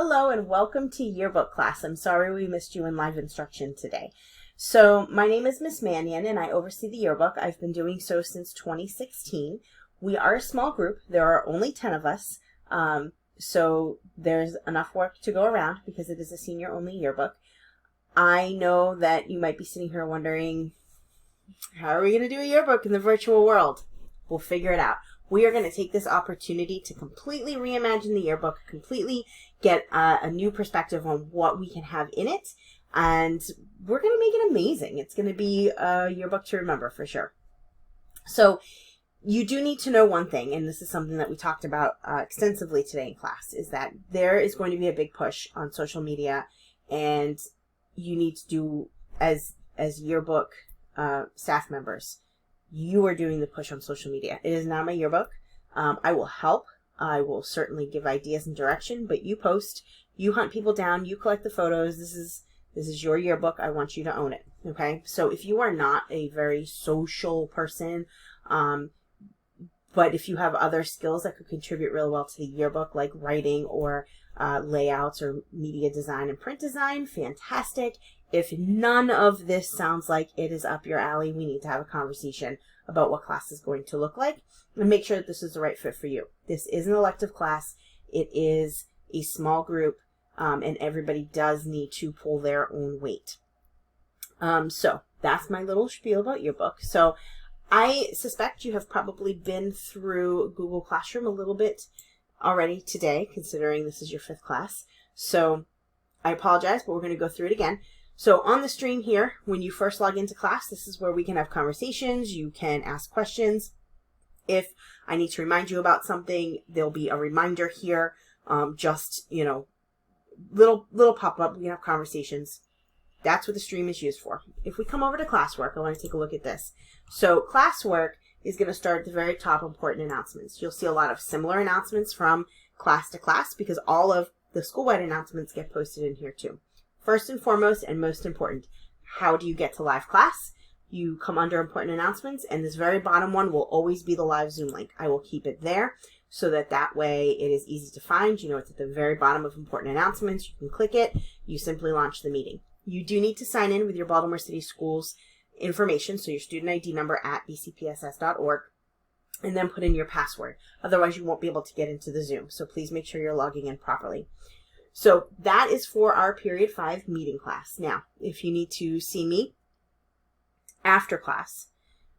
Hello and welcome to Yearbook class. I'm sorry we missed you in live instruction today. So my name is Miss Mannion and I oversee the yearbook. I've been doing so since 2016. We are a small group. There are only 10 of us. So there's enough work to go around because it is a senior only yearbook. I know that you might be sitting here wondering, how are we going to do a yearbook in the virtual world? We'll figure it out. We are going to take this opportunity to completely reimagine the yearbook, completely get a new perspective on what we can have in it, and we're going to make it amazing. It's going to be a yearbook to remember for sure. So you do need to know one thing, and this is something that we talked about extensively today in class, is that there is going to be a big push on social media, and you need to do, as yearbook staff members, you are doing the push on social media. It is not my yearbook. I will help. I will certainly give ideas and direction, but you post, you hunt people down, you collect the photos. This is your yearbook. I want you to own it. Okay. So if you are not a very social person, but if you have other skills that could contribute real well to the yearbook, like writing or layouts or media design and print design, fantastic. If none of this sounds like it is up your alley, we need to have a conversation about what class is going to look like and make sure that this is the right fit for you. This is an elective class. It is a small group, and everybody does need to pull their own weight. So that's my little spiel about yearbook. So I suspect you have probably been through Google Classroom a little bit already today, considering this is your 5th class. So I apologize, but we're going to go through it again. So on the stream here, when you first log into class, this is where we can have conversations. You can ask questions. If I need to remind you about something, there'll be a reminder here. Just, little pop-up. We can have conversations. That's what the stream is used for. If we come over to classwork, I want to take a look at this. So classwork is going to start at the very top, important announcements. You'll see a lot of similar announcements from class to class because all of the school-wide announcements get posted in here too. First and foremost, and most important, how do you get to live class? You come under important announcements, and this very bottom one will always be the live Zoom link. I will keep it there so that way it is easy to find. You know, it's at the very bottom of important announcements. You can click it. You simply launch the meeting. You do need to sign in with your Baltimore City Schools information, so your student ID number at bcpss.org, and then put in your password. Otherwise, you won't be able to get into the Zoom, so please make sure you're logging in properly. So that is for our period 5 meeting class. Now, if you need to see me after class,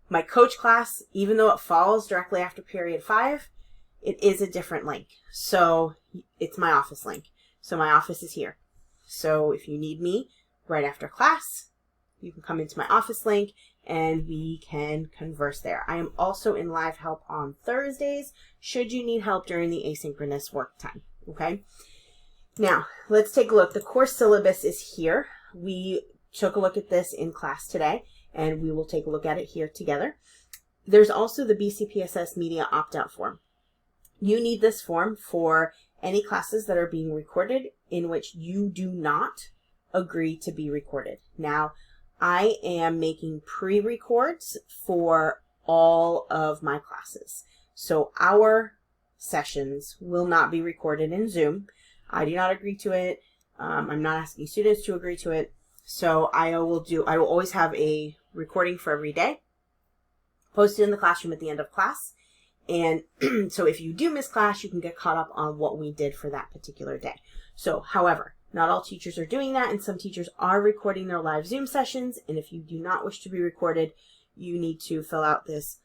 my coach class, even though it falls directly after period 5, it is a different link. So it's my office link. So my office is here. So if you need me right after class, you can come into my office link and we can converse there. I am also in live help on Thursdays, should you need help during the asynchronous work time. Okay. Now, let's take a look. The course syllabus is here. We took a look at this in class today, and we will take a look at it here together. There's also the BCPSS Media Opt-out form. You need this form for any classes that are being recorded in which you do not agree to be recorded. Now, I am making pre-records for all of my classes. So our sessions will not be recorded in Zoom. I do not agree to it. I'm not asking students to agree to it. So I will always have a recording for every day posted in the classroom at the end of class. And so if you do miss class, you can get caught up on what we did for that particular day. So, however, not all teachers are doing that, and some teachers are recording their live Zoom sessions. And if you do not wish to be recorded, you need to fill out this,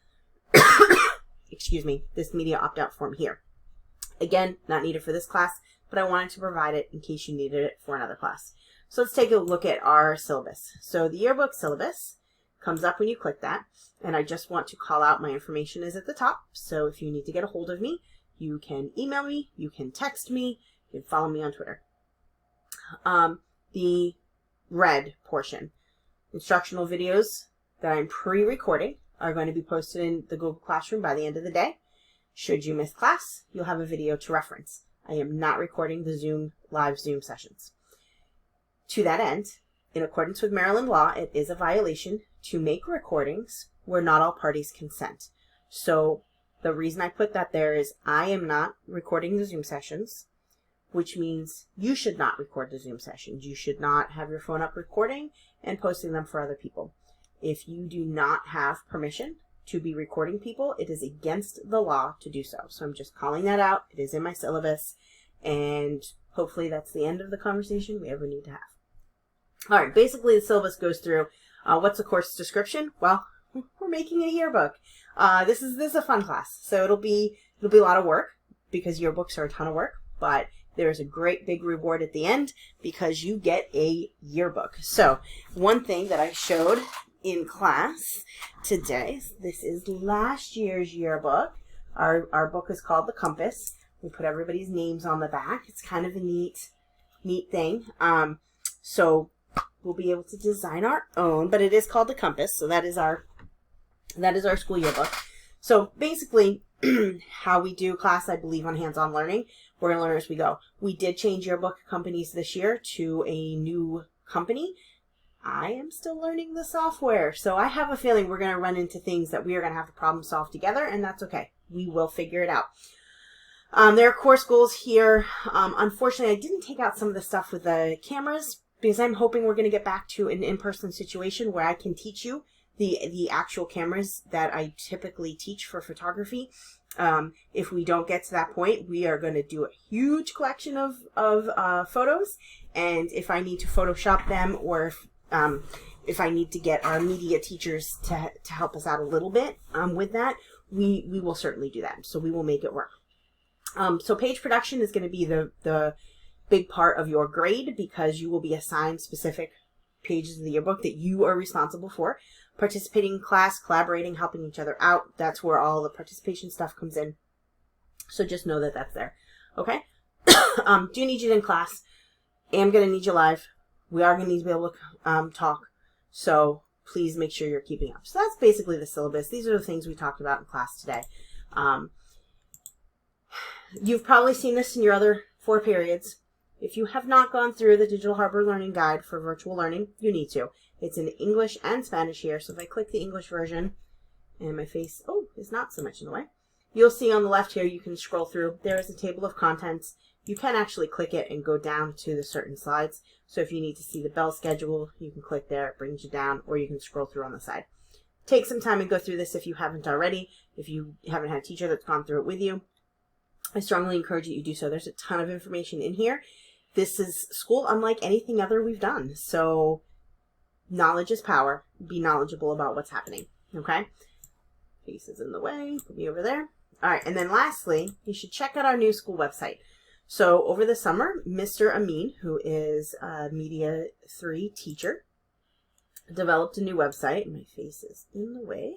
this media opt-out form here. Again, not needed for this class, but I wanted to provide it in case you needed it for another class. So let's take a look at our syllabus. So the yearbook syllabus comes up when you click that, and I just want to call out my information is at the top. So if you need to get a hold of me, you can email me, you can text me, you can follow me on Twitter. The red portion, instructional videos that I'm pre-recording are going to be posted in the Google Classroom by the end of the day. Should you miss class, you'll have a video to reference. I am not recording the live Zoom sessions. To that end, in accordance with Maryland law, it is a violation to make recordings where not all parties consent. So the reason I put that there is I am not recording the Zoom sessions. which means you should not record the Zoom sessions. You should not have your phone up recording and posting them for other people. If you do not have permission to be recording people, it is against the law to do so. So I'm just calling that out. It is in my syllabus, and hopefully that's the end of the conversation we ever need to have. All right, basically the syllabus goes through what's the course description? Well, we're making a yearbook. This is a fun class, so it'll be a lot of work because yearbooks are a ton of work, but there's a great big reward at the end because you get a yearbook. So one thing that I showed in class today, this is last year's yearbook. Our book is called The Compass. We put everybody's names on the back. It's kind of a neat thing. So we'll be able to design our own, but it is called The Compass. So that is our school yearbook. So basically, how we do class, I believe, on hands-on learning. We're going to learn as we go. We did change yearbook companies this year to a new company. I am still learning the software, so I have a feeling we're going to run into things that we are going to have to problem solve together, and that's okay. We will figure it out. There are course goals here. Unfortunately, I didn't take out some of the stuff with the cameras because I'm hoping we're going to get back to an in-person situation where I can teach you the actual cameras that I typically teach for photography. If we don't get to that point, we are going to do a huge collection of photos, and if I need to Photoshop them, or if I need to get our media teachers to help us out a little bit with that, we will certainly do that. So we will make it work. So page production is going to be the big part of your grade because you will be assigned specific pages of the yearbook that you are responsible for. Participating in class, collaborating, helping each other out, that's where all the participation stuff comes in. So just know that that's there. Okay? Do need you in class. Am going to need you live. We are going to need to be able to talk. So please make sure you're keeping up. So that's basically the syllabus. These are the things we talked about in class today. You've probably seen this in your other 4 periods. If you have not gone through the Digital Harbor Learning Guide for virtual learning, you need to. It's in English and Spanish here. So if I click the English version, and my face, is not so much in the way, you'll see on the left here, you can scroll through. There is a table of contents. You can actually click it and go down to the certain slides. So if you need to see the bell schedule, you can click there. It brings you down, or you can scroll through on the side. Take some time and go through this if you haven't already. If you haven't had a teacher that's gone through it with you, I strongly encourage you to do so. There's a ton of information in here. This is school unlike anything other we've done. So knowledge is power. Be knowledgeable about what's happening. Okay? Face is in the way. Put me over there. All right. And then lastly, you should check out our new school website. So over the summer, Mr. Amin, who is a Media 3 teacher, developed a new website. My face is in the way.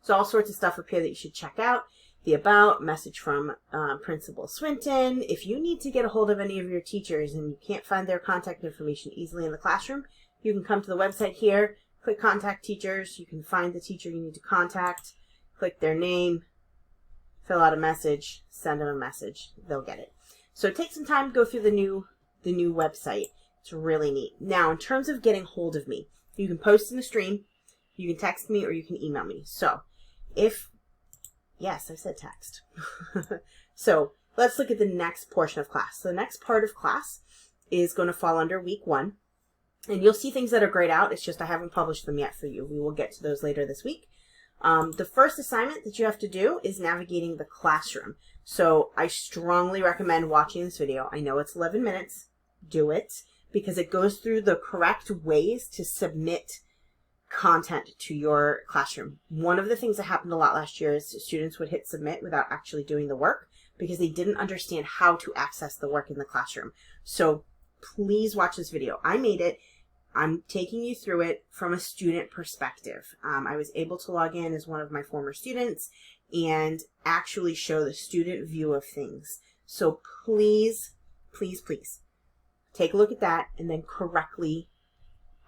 So all sorts of stuff up here that you should check out. The about, message from Principal Swinton. If you need to get a hold of any of your teachers and you can't find their contact information easily in the classroom, you can come to the website here, click Contact Teachers. You can find the teacher you need to contact, click their name, fill out a message, send them a message. They'll get it. So take some time to go through the new website. It's really neat. Now, in terms of getting hold of me, you can post in the stream, you can text me, or you can email me. So yes, I said text. So let's look at the next portion of class. So the next part of class is going to fall under week 1. And you'll see things that are grayed out. It's just I haven't published them yet for you. We will get to those later this week. The first assignment that you have to do is navigating the classroom. So I strongly recommend watching this video. I know it's 11 minutes. Do it because it goes through the correct ways to submit content to your classroom. One of the things that happened a lot last year is students would hit submit without actually doing the work because they didn't understand how to access the work in the classroom. So please watch this video. I made it. I'm taking you through it from a student perspective. I was able to log in as one of my former students and actually show the student view of things. So please, please, please take a look at that and then correctly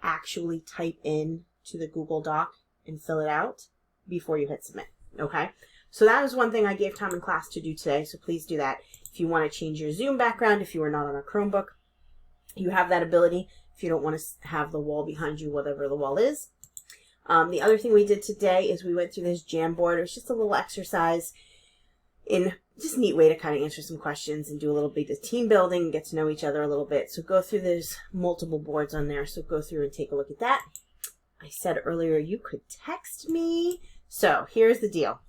actually type in to the Google Doc and fill it out before you hit submit. Okay? So that is one thing I gave time in class to do today. So please do that. If you want to change your Zoom background, if you are not on a Chromebook, you have that ability. If you don't want to have the wall behind you, whatever the wall is. The other thing we did today is we went through this Jamboard. It was just a little exercise in just a neat way to kind of answer some questions and do a little bit of team building, get to know each other a little bit. So go through, there's multiple boards on there, so go through and take a look at that. I said earlier you could text me. So here's the deal.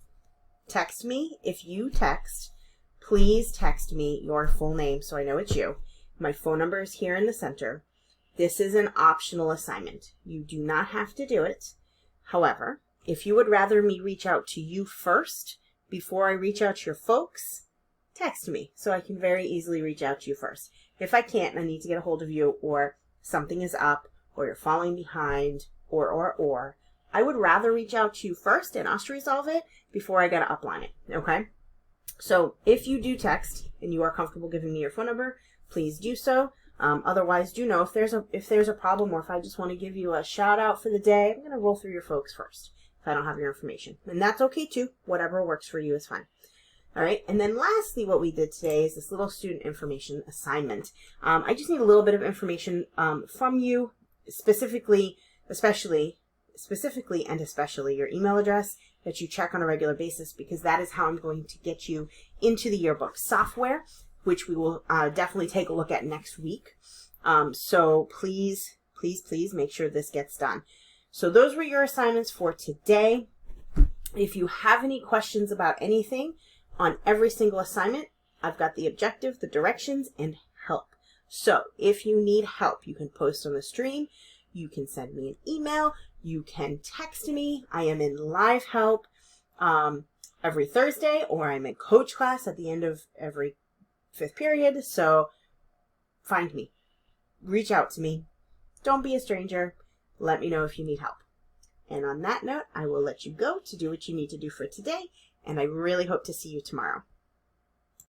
Text me. If you text, please text me your full name so I know it's you. My phone number is here in the center. This is an optional assignment. You do not have to do it. However, if you would rather me reach out to you first before I reach out to your folks, text me so I can very easily reach out to you first. If I can't and I need to get a hold of you, or something is up, or you're falling behind, or, I would rather reach out to you first and us resolve it before I got to upline it, okay? So if you do text and you are comfortable giving me your phone number, please do so. Otherwise, do know if there's a problem, or if I just want to give you a shout out for the day, I'm going to roll through your folks first if I don't have your information. And that's okay too. Whatever works for you is fine. All right. And then lastly, what we did today is this little student information assignment. I just need a little bit of information from you, specifically your email address that you check on a regular basis, because that is how I'm going to get you into the yearbook software, which we will definitely take a look at next week. So please make sure this gets done. So those were your assignments for today. If you have any questions about anything on every single assignment, I've got the objective, the directions, and help. So if you need help, you can post on the stream. You can send me an email. You can text me. I am in live help every Thursday, or I'm in coach class at the end of every 5th period. So find me. Reach out to me. Don't be a stranger. Let me know if you need help. And on that note, I will let you go to do what you need to do for today, and I really hope to see you tomorrow.